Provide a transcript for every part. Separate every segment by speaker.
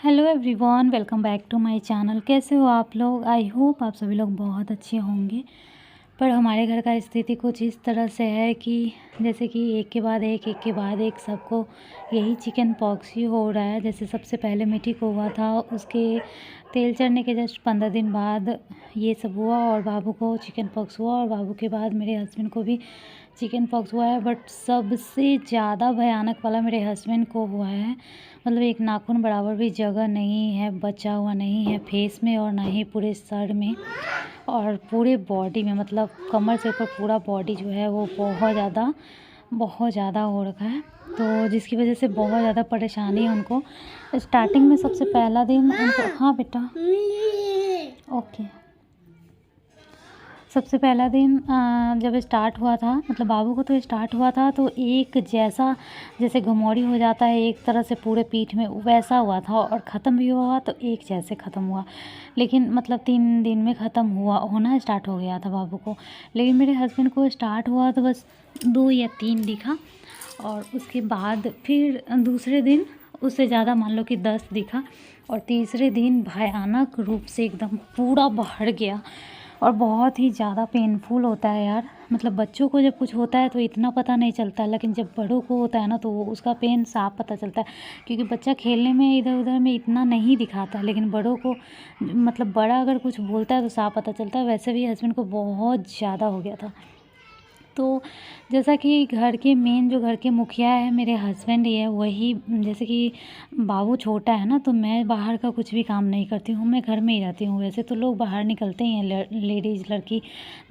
Speaker 1: Hello everyone, welcome back to my channel. कैसे हो आप लोग? आई होप आप सभी लोग बहुत अच्छे होंगे। पर हमारे घर का स्थिति कुछ इस तरह से है कि जैसे कि एक के बाद एक सबको यही चिकन पॉक्स ही हो रहा है। जैसे सबसे पहले मिठी को हुआ था, उसके तेल चढ़ने के जस्ट 15 दिन बाद ये सब हुआ और बाबू को चिकन पॉक्स हुआ और बाबू के बाद मेरे हस्बैंड को भी चिकन पॉक्स हुआ है। बट सबसे ज़्यादा भयानक वाला मेरे हस्बैंड को हुआ है। मतलब एक नाखून बराबर भी जगह नहीं है, बचा हुआ नहीं है फेस में और ना ही पूरे सर में और पूरे बॉडी में। मतलब कमर से ऊपर पूरा बॉडी जो है वो बहुत ज़्यादा हो रखा है। तो जिसकी वजह से बहुत ज़्यादा परेशानी है उनको। स्टार्टिंग में सबसे पहला दिन उनको, हाँ बेटा ओके, सबसे पहला दिन जब स्टार्ट हुआ था, मतलब बाबू को तो स्टार्ट हुआ था तो एक जैसा जैसे घमौरी हो जाता है एक तरह से पूरे पीठ में, वैसा हुआ था और ख़त्म भी हुआ तो एक जैसे ख़त्म हुआ। लेकिन मतलब 3 दिन में ख़त्म होना स्टार्ट हो गया था बाबू को। लेकिन मेरे हस्बैंड को स्टार्ट हुआ तो बस 2 या 3 दिखा और उसके बाद फिर दूसरे दिन उससे ज़्यादा मान लो कि 10 दिखा और तीसरे दिन भयानक रूप से एकदम पूरा बढ़ गया और बहुत ही ज़्यादा पेनफुल होता है यार। मतलब बच्चों को जब कुछ होता है तो इतना पता नहीं चलता, लेकिन जब बड़ों को होता है ना तो उसका पेन साफ पता चलता है। क्योंकि बच्चा खेलने में इधर उधर में इतना नहीं दिखाता, लेकिन बड़ों को मतलब बड़ा अगर कुछ बोलता है तो साफ पता चलता है। वैसे भी हस्बैंड को बहुत ज़्यादा हो गया था। तो जैसा कि घर के मुखिया है मेरे हस्बैंड ही है, वही जैसे कि बाबू छोटा है ना तो मैं बाहर का कुछ भी काम नहीं करती हूँ, मैं घर में ही रहती हूँ। वैसे तो लोग बाहर निकलते ही हैं, लेडीज़ लड़की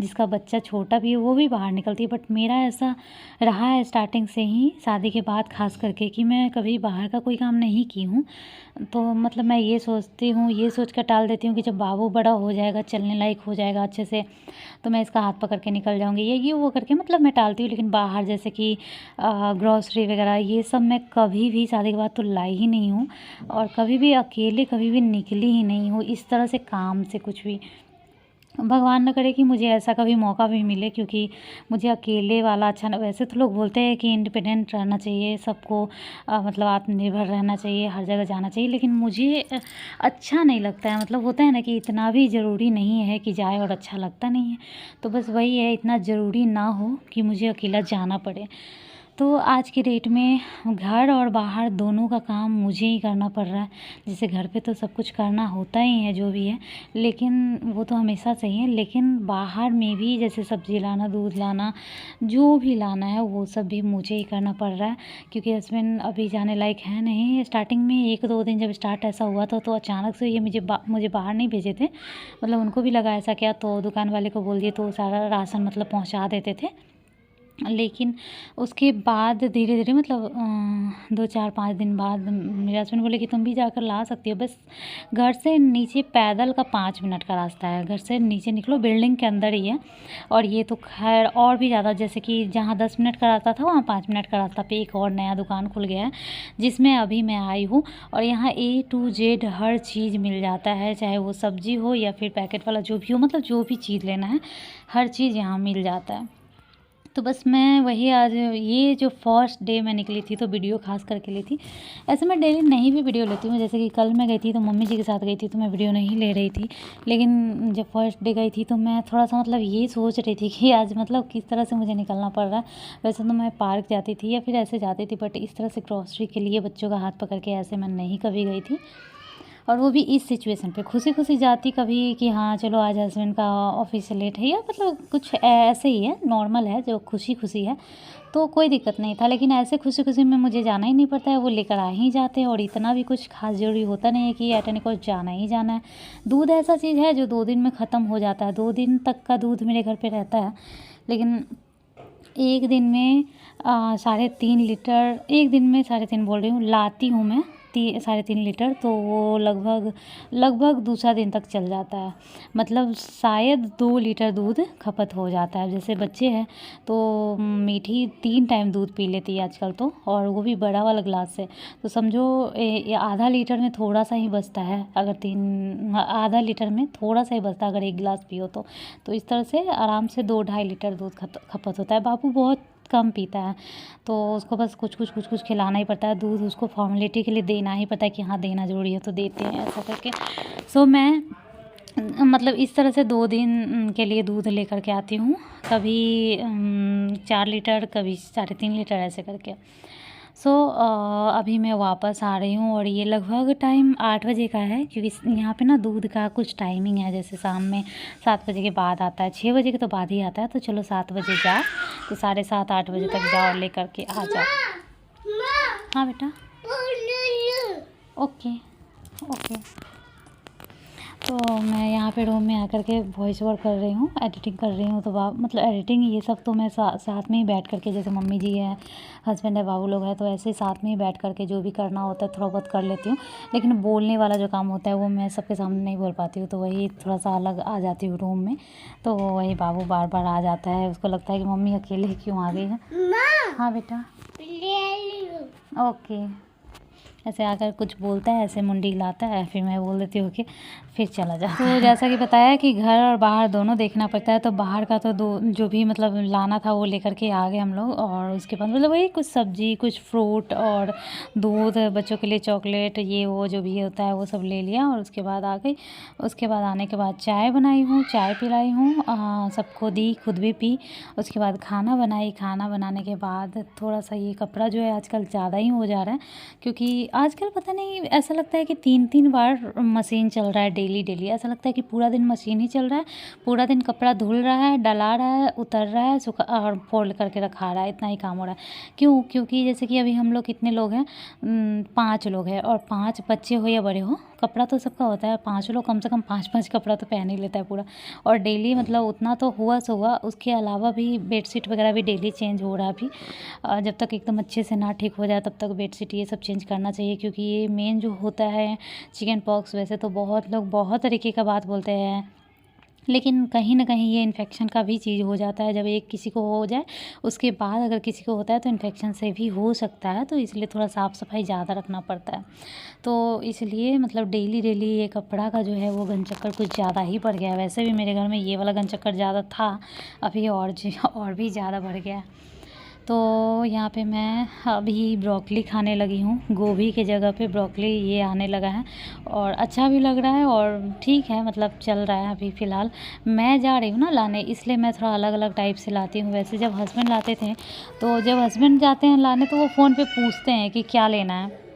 Speaker 1: जिसका बच्चा छोटा भी है वो भी बाहर निकलती है। बट मेरा ऐसा रहा है स्टार्टिंग से ही, शादी के बाद ख़ास करके, कि मैं कभी बाहर का कोई काम नहीं की हूँ। तो मतलब मैं ये सोचती हूँ, ये सोच कर टाल देती हूँ कि जब बाबू बड़ा हो जाएगा, चलने लायक हो जाएगा अच्छे से, तो मैं इसका हाथ पकड़ के निकल जाऊँगी, ये वो करके मतलब मैं टालती हूँ। लेकिन बाहर जैसे कि ग्रॉसरी वगैरह ये सब मैं कभी भी शादी के बाद तो लाई ही नहीं हूँ और कभी भी अकेले कभी भी निकली ही नहीं हूँ इस तरह से काम से कुछ भी। भगवान न करे कि मुझे ऐसा कभी मौका भी मिले, क्योंकि मुझे अकेले वाला अच्छा ना। वैसे तो लोग बोलते हैं कि इंडिपेंडेंट रहना चाहिए सबको, मतलब आत्मनिर्भर रहना चाहिए, हर जगह जाना चाहिए, लेकिन मुझे अच्छा नहीं लगता है। मतलब होता है ना कि इतना भी ज़रूरी नहीं है कि जाए और अच्छा लगता नहीं है। तो बस वही है, इतना ज़रूरी ना हो कि मुझे अकेला जाना पड़े। तो आज की डेट में घर और बाहर दोनों का काम मुझे ही करना पड़ रहा है। जैसे घर पे तो सब कुछ करना होता ही है जो भी है, लेकिन वो तो हमेशा से ही है। लेकिन बाहर में भी जैसे सब्ज़ी लाना, दूध लाना, जो भी लाना है वो सब भी मुझे ही करना पड़ रहा है, क्योंकि हस्बैंड अभी जाने लायक है नहीं। स्टार्टिंग में 1-2 दिन जब स्टार्ट ऐसा हुआ था तो अचानक से ये मुझे बाहर नहीं भेजे थे। मतलब उनको भी लगा ऐसा क्या, तो दुकान वाले को बोल दिए तो सारा राशन मतलब पहुँचा देते थे। लेकिन उसके बाद धीरे-धीरे मतलब 2-4-5 दिन बाद मेरे हस्बैंड बोले कि तुम भी जाकर ला सकती हो। बस घर से नीचे पैदल का 5 मिनट का रास्ता है। घर से नीचे निकलो, बिल्डिंग के अंदर ही है। और ये तो खैर और भी ज़्यादा, जैसे कि जहाँ 10 मिनट का रास्ता था वहाँ 5 मिनट का रास्ता पे एक और नया दुकान खुल गया है, जिसमें अभी मैं आई हूँ। और यहाँ A to Z हर चीज़ मिल जाता है, चाहे वो सब्ज़ी हो या फिर पैकेट वाला जो भी हो, मतलब जो भी चीज़ लेना है हर चीज़ यहाँ मिल जाता है। तो बस मैं वही आज ये जो फर्स्ट डे मैं निकली थी तो वीडियो खास करके ली थी। ऐसे मैं डेली नहीं भी वीडियो लेती हूँ, जैसे कि कल मैं गई थी तो मम्मी जी के साथ गई थी तो मैं वीडियो नहीं ले रही थी। लेकिन जब फर्स्ट डे गई थी तो मैं थोड़ा-सा मतलब ये सोच रही थी कि आज मतलब किस तरह से मुझे निकलना पड़ रहा है। वैसे तो मैं पार्क जाती थी या फिर ऐसे जाती थी, बट इस तरह से ग्रॉसरी के लिए बच्चों का हाथ पकड़ के ऐसे मैं नहीं कभी गई थी। और वो भी इस सिचुएशन पे खुशी-खुशी जाती कभी कि हाँ चलो आज हस्बैंड का ऑफिस से लेट है या मतलब कुछ ऐसे ही है, नॉर्मल है, जो खुशी-खुशी है तो कोई दिक्कत नहीं था। लेकिन ऐसे खुशी-खुशी में मुझे जाना ही नहीं पड़ता है, वो लेकर आ ही जाते हैं और इतना भी कुछ ख़ास ज़रूरी होता नहीं है कि एट एनी कॉस्ट जाना ही जाना है। दूध ऐसा चीज़ है जो 2 दिन में ख़त्म हो जाता है, 2 दिन तक का दूध मेरे घर पे रहता है। लेकिन 1 दिन में 3.5 लीटर, 1 दिन में 3.5 बोल रही हूँ, लाती हूँ मैं 3.5 लीटर, तो वो लगभग दूसरा दिन तक चल जाता है। मतलब शायद 2 लीटर दूध खपत हो जाता है। जैसे बच्चे हैं तो मीठी 3 टाइम दूध पी लेती है आजकल तो, और वो भी बड़ा वाला ग्लास से। तो समझो आधा लीटर में थोड़ा सा ही बचता है, अगर आधा लीटर में थोड़ा सा ही बचता है अगर 1 गिलास पियो तो। इस तरह से आराम से 2-2.5 लीटर दूध खपत होता है। बाबू बहुत कम पीता है, तो उसको बस कुछ खिलाना ही पड़ता है। दूध उसको फॉर्मेलिटी के लिए देना ही पड़ता है कि हाँ देना ज़रूरी है तो देते हैं ऐसा करके। सो मैं मतलब इस तरह से 2 दिन के लिए दूध लेकर के आती हूँ, कभी 4 लीटर, कभी 3.5 लीटर ऐसे करके। सो अभी मैं वापस आ रही हूँ और ये लगभग टाइम 8 बजे का है, क्योंकि यहाँ पे ना दूध का कुछ टाइमिंग है, जैसे शाम में 7 बजे के बाद आता है, 6 बजे के तो बाद ही आता है। तो चलो 7 बजे जाओ, तो 7:30-8 बजे तक जाओ, लेकर के आ जाओ। हाँ बेटा, ओके ओके। तो मैं यहाँ पे रूम में आकर के वॉइस ओवर कर रही हूँ, एडिटिंग कर रही हूँ। तो मतलब एडिटिंग ये सब तो मैं साथ में ही बैठ करके, जैसे मम्मी जी है, हस्बैंड है, बाबू लोग हैं, तो ऐसे ही साथ में ही बैठ करके जो भी करना होता है थोड़ा बहुत कर लेती हूँ। लेकिन बोलने वाला जो काम होता है वो मैं सबके सामने नहीं बोल पाती हूँ, तो वही थोड़ा सा अलग आ जाती हूँ रूम में। तो वही बाबू बार बार आ जाता है, उसको लगता है कि मम्मी अकेले क्यों आ गई है। हाँ बेटा, ओके। ऐसे आकर कुछ बोलता है, ऐसे मुंडी हिलाता है, फिर मैं बोल देती हूँ कि फिर चला जा। तो जैसा कि बताया कि घर और बाहर दोनों देखना पड़ता है, तो बाहर का तो जो भी मतलब लाना था वो लेकर के आ गए हम लोग। और उसके बाद मतलब वही कुछ सब्जी, कुछ फ्रूट और दूध, बच्चों के लिए चॉकलेट, ये वो जो भी होता है वो सब ले लिया और उसके बाद आ गई। उसके बाद आने के बाद चाय बनाई हूँ, चाय पिलाई हूँ, सबको दी, खुद भी पी। उसके बाद खाना बनाई, खाना बनाने के बाद थोड़ा सा ये कपड़ा जो है आजकल ज़्यादा ही हो जा रहा है, क्योंकि आजकल पता नहीं ऐसा लगता है कि 3-3 बार मशीन चल रहा है डेली। ऐसा लगता है कि पूरा दिन मशीन ही चल रहा है, पूरा दिन कपड़ा धुल रहा है, डला रहा है, उतर रहा है, सुखा और फोल्ड करके रखा रहा है, इतना ही काम हो रहा है। क्यों? क्योंकि जैसे कि अभी हम लोग कितने लोग हैं, 5 लोग हैं, और 5 बच्चे हो या बड़े हो, कपड़ा तो सबका होता है। 5 लोग कम से कम 5-5 कपड़ा तो पहन ही लेता है पूरा, और डेली मतलब उतना तो हुआ सो हुआ। उसके अलावा भी बेडशीट वगैरह भी डेली चेंज हो रहा है अभी। जब तक एकदम अच्छे से ना ठीक हो जाए तब तक बेडशीट ये सब चेंज करना चाहिए, क्योंकि ये मेन जो होता है चिकन पॉक्स। वैसे तो बहुत लोग बहुत तरीके का बात बोलते हैं, लेकिन कहीं ना कहीं ये इन्फेक्शन का भी चीज़ हो जाता है। जब एक किसी को हो जाए उसके बाद अगर किसी को होता है तो इन्फेक्शन से भी हो सकता है, तो इसलिए थोड़ा साफ़ सफाई ज़्यादा रखना पड़ता है। तो इसलिए मतलब डेली ये कपड़ा का जो है वो घन चक्कर कुछ ज़्यादा ही बढ़ गया है। वैसे भी मेरे घर में ये वाला घन चक्कर ज़्यादा था, अभी और भी ज़्यादा बढ़ गया है। तो यहाँ पे मैं अभी ब्रोकली खाने लगी हूँ, गोभी के जगह पे ब्रोकली ये आने लगा है, और अच्छा भी लग रहा है और ठीक है, मतलब चल रहा है अभी फ़िलहाल। मैं जा रही हूँ ना लाने, इसलिए मैं थोड़ा अलग अलग टाइप से लाती हूँ। वैसे जब हस्बैंड लाते थे, तो जब हस्बैंड जाते हैं लाने तो वो फ़ोन पे पूछते हैं कि क्या लेना है।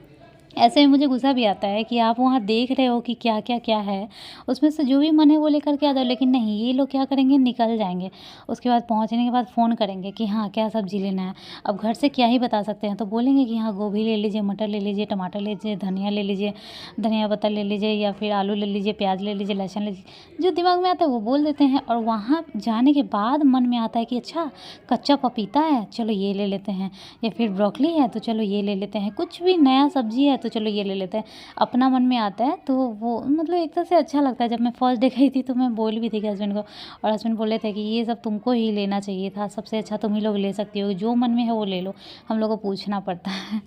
Speaker 1: ऐसे में मुझे गुस्सा भी आता है कि आप वहाँ देख रहे हो कि क्या है, उसमें से जो भी मन है वो लेकर के आ जाओ। लेकिन नहीं, ये लोग क्या करेंगे, निकल जाएंगे, उसके बाद पहुँचने के बाद फ़ोन करेंगे कि हाँ क्या सब्ज़ी लेना है। अब घर से क्या ही बता सकते हैं, तो बोलेंगे कि हाँ गोभी ले लीजिए, मटर ले लीजिए, टमाटर ले लीजिए, धनिया ले लीजिए, धनिया पत्ता ले लीजिए, या फिर आलू ले लीजिए, प्याज ले लीजिए, लहसुन ले लीजिए। जो दिमाग में आता है वो बोल देते हैं, और वहाँ जाने के बाद मन में आता है कि अच्छा कच्चा पपीता है, चलो ये ले लेते हैं, या फिर ब्रोकली है तो चलो ये ले लेते हैं, कुछ भी नया सब्ज़ी है तो चलो ये ले लेते हैं। अपना मन में आता है, तो वो मतलब एक तरह से अच्छा लगता है। जब मैं फर्स्ट डे गई थी तो मैं बोल भी थी कि हस्बैंड को, और हस्बैंड बोले थे कि ये सब तुमको ही लेना चाहिए था, सबसे अच्छा तुम ही लोग ले सकती हो, जो मन में है वो ले लो, हम लोग को पूछना पड़ता है।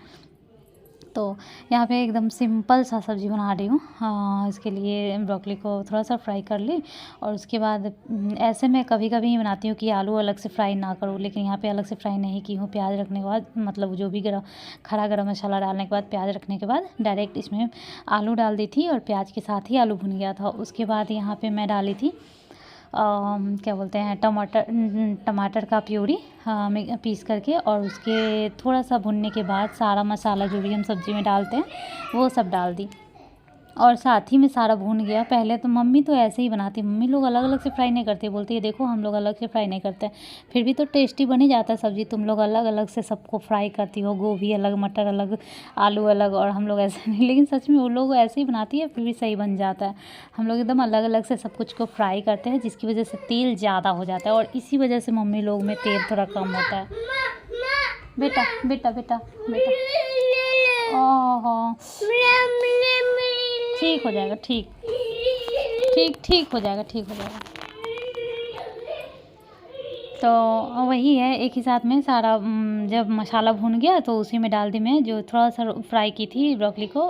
Speaker 1: तो यहाँ पे एकदम सिंपल सा सब्ज़ी बना रही हूँ। इसके लिए ब्रोकली को थोड़ा सा फ्राई कर ली, और उसके बाद ऐसे मैं कभी कभी ही बनाती हूँ कि आलू अलग से फ्राई ना करूँ, लेकिन यहाँ पे अलग से फ्राई नहीं की हूँ। प्याज रखने के बाद, मतलब जो भी खड़ा गरम मसाला डालने के बाद, प्याज रखने के बाद डायरेक्ट इसमें आलू डाल दी थी, और प्याज के साथ ही आलू भुन गया था। उसके बाद यहाँ पर मैं डाली थी क्या बोलते हैं, टमाटर का प्यूरी पीस करके, और उसके थोड़ा सा भुनने के बाद सारा मसाला जो भी हम सब्ज़ी में डालते हैं वो सब डाल दी, और साथ ही में सारा भून गया। पहले तो मम्मी तो ऐसे ही बनाती, मम्मी लोग अलग अलग से फ्राई नहीं करती, बोलती है देखो हम लोग अलग से फ्राई नहीं करते, फिर भी तो टेस्टी बन ही जाता है सब्ज़ी। तुम लोग अलग अलग से सबको फ्राई करती हो, गोभी अलग, मटर अलग, आलू अलग, और हम लोग ऐसे नहीं। लेकिन सच में वो लोग ऐसे ही बनाती है, फिर भी सही बन जाता है। हम लोग एकदम अलग अलग से सब कुछ को फ्राई करते हैं, जिसकी वजह से तेल ज़्यादा हो जाता है, और इसी वजह से मम्मी लोग में तेल थोड़ा कम होता है। बेटा बेटा बेटा बेटा, ओह ठीक हो जाएगा, ठीक हो जाएगा, ठीक हो जाएगा। तो वही है, एक ही साथ में सारा जब मसाला भुन गया तो उसी में डाल दी मैं जो थोड़ा-सा फ्राई की थी ब्रोकली को,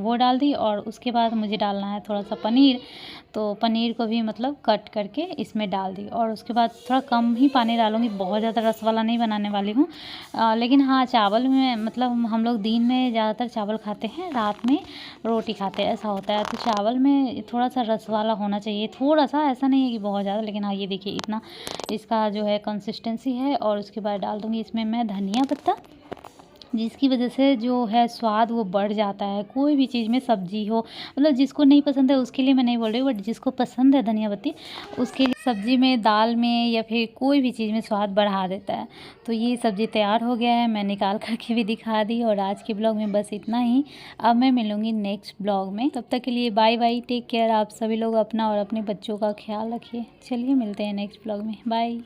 Speaker 1: वो डाल दी। और उसके बाद मुझे डालना है थोड़ा-सा पनीर, तो पनीर को भी मतलब कट करके इसमें डाल दी। और उसके बाद थोड़ा कम ही पानी डालूँगी, बहुत ज़्यादा रस वाला नहीं बनाने वाली हूँ। लेकिन हाँ, चावल में मतलब हम लोग दिन में ज़्यादातर चावल खाते हैं, रात में रोटी खाते हैं, ऐसा होता है। तो चावल में थोड़ा-सा रस वाला होना चाहिए, थोड़ा-सा, ऐसा नहीं है कि बहुत ज़्यादा। लेकिन हाँ, ये देखिए इतना इसका जो है कंसिस्टेंसी है। और उसके बाद डाल दूँगी इसमें मैं धनिया पत्ता, जिसकी वजह से जो है स्वाद वो बढ़ जाता है। कोई भी चीज़ में सब्ज़ी हो, मतलब जिसको नहीं पसंद है उसके लिए मैं नहीं बोल रही हूँ, बट जिसको पसंद है धनिया पत्ती, उसके लिए सब्ज़ी में, दाल में या फिर कोई भी चीज़ में स्वाद बढ़ा देता है। तो ये सब्ज़ी तैयार हो गया है, मैं निकाल कर के भी दिखा दी। और आज के ब्लॉग में बस इतना ही। अब मैं मिलूँगी नेक्स्ट ब्लॉग में, तब तक के लिए बाय बाय, टेक केयर। आप सभी लोग अपना और अपने बच्चों का ख्याल रखिए। चलिए मिलते हैं नेक्स्ट ब्लॉग में, बाय।